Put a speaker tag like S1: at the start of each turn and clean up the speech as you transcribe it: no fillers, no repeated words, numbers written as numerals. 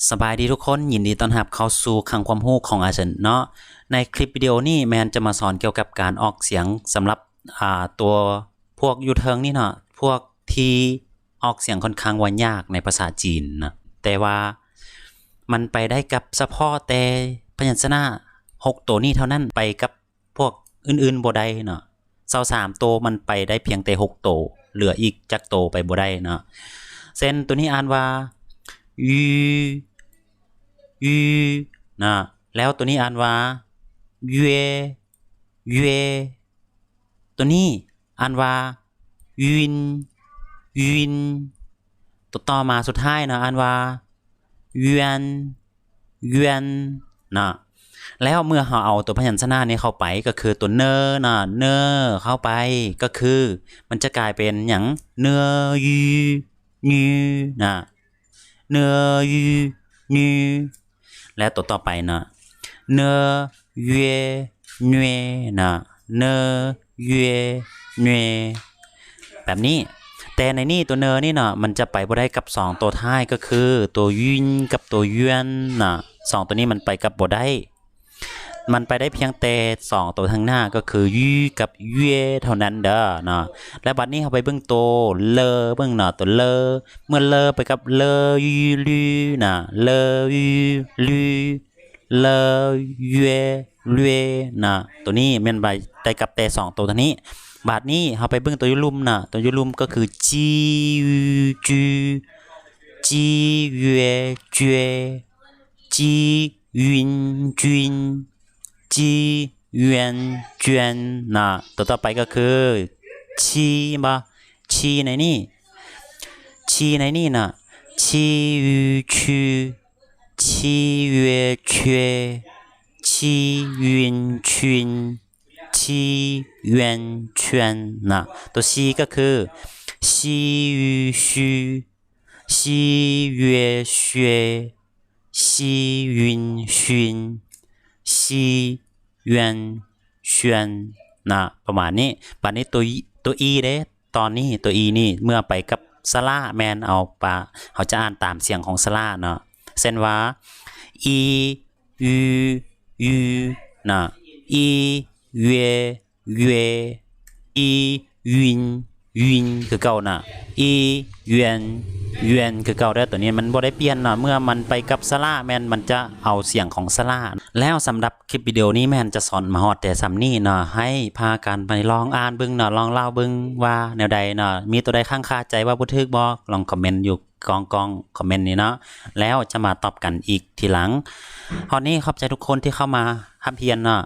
S1: สบายดีทุกคนยินดีต้อนรับเข้าสู่คลังความรู้ของอาจารย์เนาะในคลิปวิดีโอนี้แมนจะมาสอนเกี่ยวกับการออกเสียงสำหรับตัวพวกยูเทิงนี่เนาะพวกที่ออกเสียงค่อนข้างว่ายากในภาษาจีนนะแต่ว่ามันไปได้กับเฉพาะแต่พยัญชนะ6ตัวนี้เท่านั้นไปกับพวกอื่นๆบ่ได้เนาะ23ตัวมันไปได้เพียงแต่6ตัวเหลืออีกจักตัวไปบ่ได้เนาะเส้นตัวนี้อ่านว่ายูนะแล้วตัวนี้อ่านว่าเยตัวนี้อ่านว่ายินตัวต่อมาสุดท้ายนะอ่านว่าเยนนะแล้วเมื่อเราเอาตัวพยัญชนะนี้เข้าไปก็คือตัวเนนะเนเข้าไปก็คือมันจะกลายเป็นอย่างเนยูนะเนยูและตัวต่อไปนะเนเยนะเนเยแบบนี้แต่ในนี่ตัวเนนี่เนาะมันจะไปบ่ได้กับ2ตัวท้ายก็คือตัวยินกับตัวเยนนะ2ตัวนี้มันไปกับบ่ได้มันไปได้เพียงแต่2ตัวทางหน้าก็คือยูกับเยเท่านั้นเด้อเนาะและบัดนี้เฮาไปเบิ่งตัวเลเบิ่งเนาะตัวเลเมื่อเลไปกับเลยูลืนะเลยูลืเลเยนะตัวนี้แม่นไปได้กับแต่2ตัวทางนี้บาดนี้เฮาไปเบิ่งตัวยุลุมนะตัวยุลุมก็คือจีจูจีเยจจีวินจุนจีเวียนจวนนะตัวต่อไปก็คือชีในนี่นะชียูชูชีเวเชชีวินชุนชีเวียนชวนนะตัวชีก็คือชียูชูชีเวเชชีวินชุนชีเวียนชวนนะประมาณนี้บัดนี้ตัวอีเด้ตอนนี้ตัวอีนี่เมื่อไปกับสลาแมนเอาปะเขาจะอ่านตามเสียงของสลาเนาะเส้นว่าอียูนะอีเวอีวินคือเก่านะอีเวียนคือเก่าได้ตัวนี้มันบ่ได้เปลี่ยนเนาะเมื่อมันไปกับสลาแมนมันจะเอาเสียงของสลาแล้วสำหรับคลิปวิดีโอนี้แมนจะสอนมาฮอดแต่ซ้ำนี้เนาะให้พากันไปลองอ่านเบิ่งเนาะลองเล่าเบิ่งว่าแนวใดเนาะมีตัวใดข้างคาใจว่าบ่ถูกบ่ลองคอมเมนต์อยู่กองคอมเมนต์นี้เนาะแล้วจะมาตอบกันอีกทีหลังฮอดนี้ขอบใจทุกคนที่เข้ามาทำเพียรเนาะ